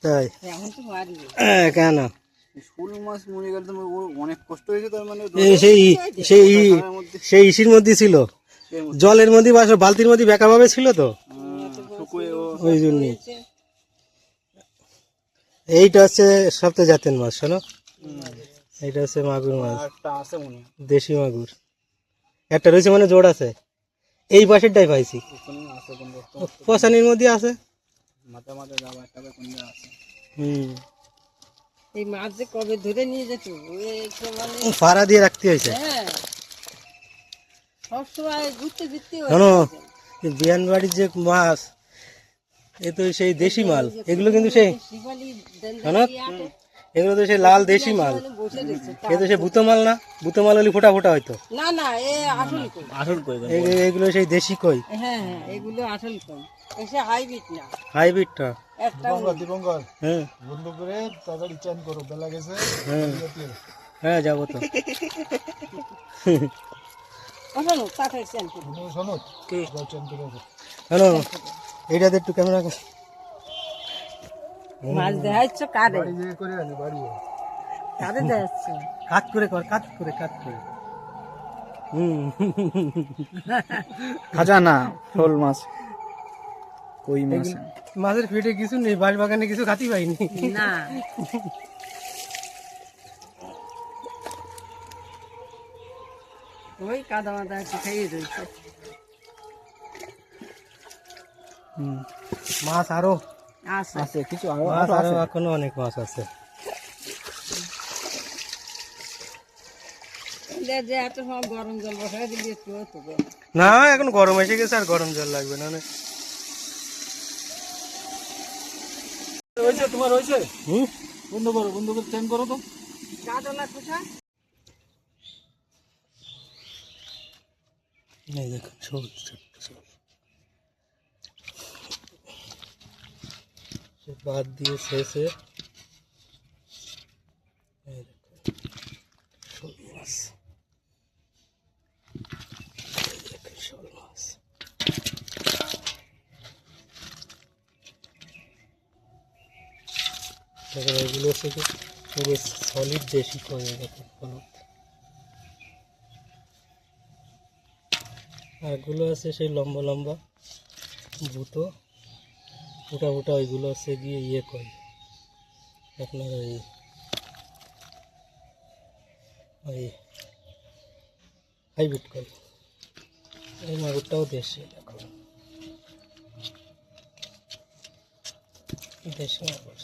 তাই কেন শোল মাছ মরে গেলে তো অনেক কষ্ট হয়েছে তার মানে সেই সেই সেই ইসির মধ্যে ছিল, জলের মধ্যে বা বালতির মধ্যে বেঁকা ভাবে ছিল তো ওই জন্যই। এইটা হচ্ছে সপ্তাহ জাতের মাছ, শোনো এইটা হচ্ছে মাগুর মাছ, দেশি মাগুর একটা রয়েছে, মানে জোড় আছে। এই পাশেরটাই পাইছি, পশানির মধ্যে আছে। এই মাছ যে কবে ধরে নিয়ে যেত ফাড়া দিয়ে রাখতে হয়েছে। সবসময় ঘুরতে ফিরতে শোনো বিয়ান বাড়ির যে মাছ, এ তো সেই দেশি মাল, এগুলো কিন্তু সেই শোনো এগুলো তো সেই লাল দেশি মাল, এ তো সেই বুতো মাল না, বুতো মাল হলে ফোটা ফোটা হয়তো না না, এ আসল কই, আসল কই এগুলো সেই দেশি কই। হ্যাঁ হ্যাঁ, এগুলো আসল কই, এসে হাইব্রিড না, হাইব্রিডটা। একটা দীপঙ্কর হ্যাঁ বন্ধু করে তাড়াতাড়ি চান করো, বেলা গেছে। হ্যাঁ যাবো তো। শোনো তাড়াতাড়ি চেন করো। শোনো চান করে হ্যালো এইটাতে একটু ক্যামেরা মাছ দেখাচ্ছ কারে, বাড়ি থেকে করে আনি বাড়ি। কারে দেখাচ্ছ? কাট করে কর, কাট করে কাট করে। খাজা না শোল মাছ, কই মাছ মাছের পেটে কিছু নেই, বাঁশ বাগানে কিছু খাতি পাইনি। না ওই কাদা মাদা একটু খেয়ে রয়েছে। মাছ আরো আচ্ছা আছে কিছু মাছ আরো এখনো অনেক মাছ আছে। যে এত সময় গরম জল বসাই দিলে একটু হতো গো। না এখন গরম এসে গেছে, আর গরম জল লাগবে না। হয়েছে তোমার হয়েছে, হুম বন্ধ করে চান করো তো। কাদলা কোথায়? এই দেখুন শোল, ছোট্ট শোল সে বাদ দিয়ে শেষে এই দেখুন শোল মাছ, এই দেখুন শোল মাছ। দেখুন এগুলো হচ্ছে পুরো সলিড দেশি কই, দেখুন হলুদ। আর এগুলো আছে সেই লম্বা লম্বা ভুতো ফুটা ফুটা, ওইগুলো হচ্ছে গিয়ে ইয়ে কই, আপনার ওই হাইব্রিড কই। এই মাগুরটাও দেশি, দেখুন দেশি মাগুর।